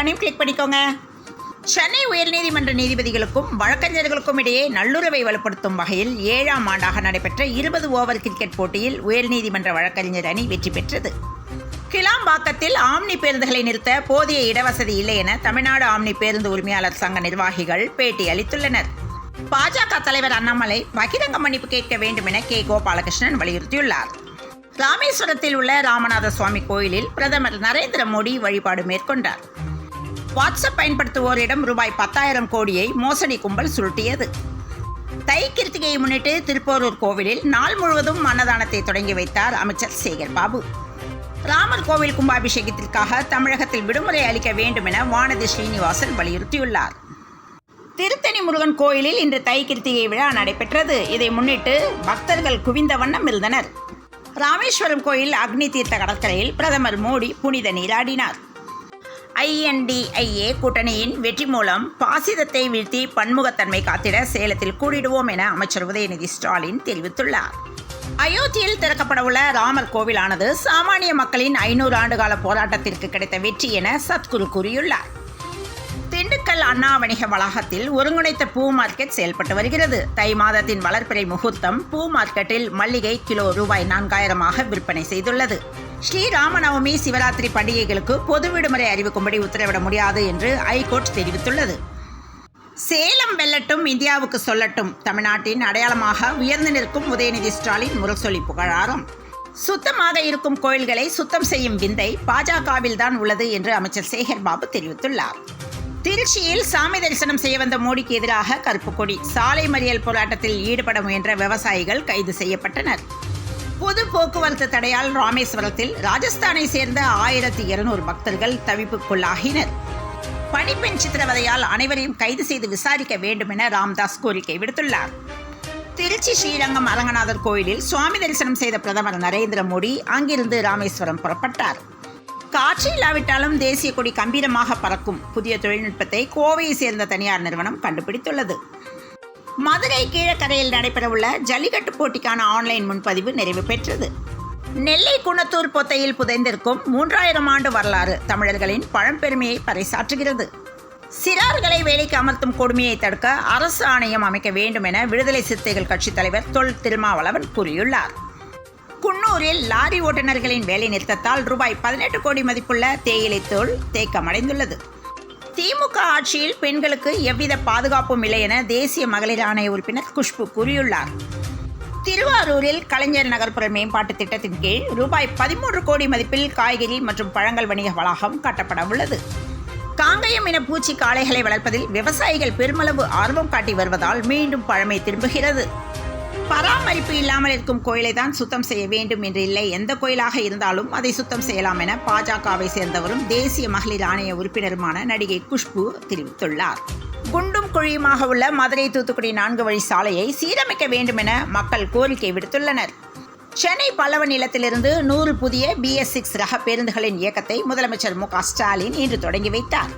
ஐக்கானையும் கிளிக் பண்ணிக்கோங்க. சென்னை உயர்நீதிமன்ற நீதிபதிகளுக்கும் வழக்கறிஞர்களுக்கும் இடையே நல்லுறவை வலுப்படுத்தும் வகையில் 7ஆம் ஆண்டாக நடைபெற்ற 20 ஓவர் கிரிக்கெட் போட்டியில் உயர்நீதிமன்ற வழக்கறிஞர் அணி வெற்றி பெற்றது. கிளாம்பாக்கத்தில் ஆம்னி பேருந்துகளை நிறுத்த போதிய இடவசதி இல்லை என தமிழ்நாடு ஆம்னி பேருந்து உரிமையாளர் சங்க நிர்வாகிகள் பேட்டி அளித்துள்ளனர். பாஜக தலைவர் அண்ணாமலை பகிரங்க மன்னிப்பு கேட்க வேண்டும் என கே. கோபாலகிருஷ்ணன் வலியுறுத்தியுள்ளார். ராமேஸ்வரத்தில் உள்ள ராமநாத சுவாமி கோயிலில் பிரதமர் நரேந்திர மோடி வழிபாடு மேற்கொண்டார். வாட்ஸ்அப் பயன்படுத்துவோரிடம் ரூபாய் 10,000 கோடியை மோசடி கும்பல் சுருட்டியது. தை கிருத்திகையை முன்னிட்டு திருப்போரூர் கோவிலில் நாள் முழுவதும் அன்னதானத்தை தொடங்கி வைத்தார் அமைச்சர் சேகர் பாபு. ராமர் கோவில் கும்பாபிஷேகத்திற்காக தமிழகத்தில் விடுமுறை அளிக்க வேண்டும் என வானதி ஸ்ரீனிவாசன் வலியுறுத்தியுள்ளார். திருத்தணி முருகன் கோயிலில் இன்று தை கிருத்திகை விழா நடைபெற்றது. இதை முன்னிட்டு பக்தர்கள் குவிந்த வண்ணம் இருந்தனர். ராமேஸ்வரம் கோயில் அக்னி தீர்த்த கடற்கரையில் பிரதமர் மோடி புனித நீராடினார். INDIA கூட்டணியின் வெற்றி மூலம் பாசிதத்தை வீழ்த்தி பன்முகத்தன்மை காத்திட சேலத்தில் கூடிடுவோம் என அமைச்சர் உதயநிதி ஸ்டாலின் தெரிவித்துள்ளார். அயோத்தியில் திறக்கப்படவுள்ள ராமர் கோவிலானது சாமானிய மக்களின் 500 ஆண்டுகால போராட்டத்திற்கு கிடைத்த வெற்றி என சத்குரு கூறியுள்ளார். திண்டுக்கல் அண்ணா வணிக வளாகத்தில் ஒருங்கிணைத்த பூ மார்க்கெட் செயல்பட்டு வருகிறது. தை மாதத்தின் வளர்பிறை முகூர்த்தம் பூ மார்க்கெட்டில் மல்லிகை கிலோ ரூபாய் 4,000 விற்பனை செய்துள்ளது. ஸ்ரீராமநவமி சிவராத்திரி பண்டிகைகளுக்கு பொது விடுமுறை அறிவிக்கும்படி உத்தரவிட முடியாது என்று ஐகோர்ட் தெரிவித்துள்ளது. சேலம் வெல்லட்டும் இந்தியாவுக்கு சொல்லட்டும், தமிழ்நாட்டின் அடையாளமாக உயர்ந்து நிற்கும் உதயநிதி ஸ்டாலின் முரசொலி புகழாரம். சுத்தமாக இருக்கும் கோயில்களை சுத்தம் செய்யும் விந்தை பாஜகவில் தான் உள்ளது என்று அமைச்சர் சேகர் பாபு தெரிவித்துள்ளார். திருச்சியில் சாமி தரிசனம் செய்ய வந்த மோடிக்கு எதிராக கருப்பு கொடி, சாலை மறியல் போராட்டத்தில் ஈடுபட முயன்ற விவசாயிகள் கைது செய்யப்பட்டனர். பொது போக்குவரத்து தடையால் ராமேஸ்வரத்தில் ராஜஸ்தானை சேர்ந்த 1200 பக்தர்கள் தவிப்புக்குள்ளாகினர். பணிப்பெண் சித்திரவதையால் அனைவரையும் கைது செய்து விசாரிக்க வேண்டும் என ராம்தாஸ் கோரிக்கை விடுத்துள்ளார். திருச்சி ஸ்ரீரங்கம் அரங்கநாதர் கோயிலில் சுவாமி தரிசனம் செய்த பிரதமர் நரேந்திர மோடி அங்கிருந்து ராமேஸ்வரம் புறப்பட்டார். காற்று இல்லாவிட்டாலும் தேசிய கொடி கம்பீரமாக பறக்கும் புதிய தொழில்நுட்பத்தை கோவையை சேர்ந்த தனியார் நிறுவனம் கண்டுபிடித்துள்ளது. மதுரை கீழக்கரையில் நடைபெறவுள்ள ஜல்லிக்கட்டு போட்டிக்கான ஆன்லைன் முன்பதிவு நிறைவு பெற்றது. நெல்லை குணத்தூர் பொத்தையில் புதைந்திருக்கும் 3000 ஆண்டு வரலாறு தமிழர்களின் பழம்பெருமையை பறைசாற்றுகிறது. சிறார்களை வேலைக்கு அமர்த்தும் கொடுமையை தடுக்க அரசு ஆணையம் அமைக்க வேண்டும் என விடுதலை சிறுத்தைகள் கட்சித் தலைவர் தொல் திருமாவளவன் கூறியுள்ளார். குன்னூரில் லாரி ஓட்டுநர்களின் வேலை நிறுத்தத்தால் ரூபாய் 18 கோடி மதிப்புள்ள தேயிலை தோல் தேக்கமடைந்துள்ளது. திமுக ஆட்சியில் பெண்களுக்கு எவ்வித பாதுகாப்பும் இல்லை என தேசிய மகளிர் ஆணைய உறுப்பினர் குஷ்பு கூறியுள்ளார். திருவாரூரில் கலைஞர் நகர்ப்புற மேம்பாட்டு திட்டத்தின் கீழ் ரூபாய் 13 கோடி மதிப்பில் காய்கறி மற்றும் பழங்கள் வணிக வளாகம் கட்டப்பட உள்ளது. காங்கயம் இன பூச்சி காளைகளை வளர்ப்பதில் விவசாயிகள் பெருமளவு ஆர்வம் காட்டி வருவதால் மீண்டும் பழமை திரும்புகிறது. பராமரிப்பு இல்லாமல் இருக்கும் கோயிலை தான் சுத்தம் செய்ய வேண்டும் என்று இல்லை, எந்த கோயிலாக இருந்தாலும் அதை சுத்தம் செய்யலாம் என பாஜகவை சேர்ந்தவரும் தேசிய மகளிர் ஆணைய உறுப்பினருமான நடிகை குஷ்பு தெரிவித்துள்ளார். குண்டும் குழியுமாக உள்ள மதுரை தூத்துக்குடி 4 வழி சாலையை சீரமைக்க வேண்டும் என மக்கள் கோரிக்கை விடுத்துள்ளனர். சென்னை பல்லவ நிலத்திலிருந்து 100 புதிய BS6 ரக பேருந்துகளின் இயக்கத்தை முதலமைச்சர் மு.க. ஸ்டாலின் இன்று தொடங்கி வைத்தார்.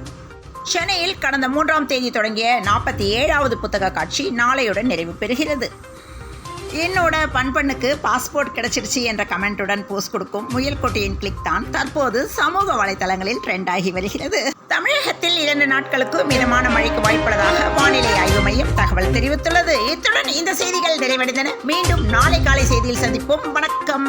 சென்னையில் கடந்த 3ஆம் தேதி தொடங்கிய 47வது புத்தக காட்சி நாளையுடன் நிறைவு பெறுகிறது. என்னோட பண்பண்ணுக்கு பாஸ்போர்ட் கிடைச்சிருச்சு என்ற கமெண்ட்டுடன் போஸ்ட் கொடுக்கும் முயல்கொட்டையின் கிளிக் தான் தற்போது சமூக வலைதளங்களில் ட்ரெண்ட் ஆகி வருகிறது. தமிழகத்தில் 2 நாட்களுக்கு மிதமான மழைக்கு வாய்ப்புள்ளதாக வானிலை ஆய்வு மையம் தகவல் தெரிவித்துள்ளது. இத்துடன் இந்த செய்திகள் நிறைவடைந்தன. மீண்டும் நாளை காலை செய்தியில் சந்திப்போம். வணக்கம்.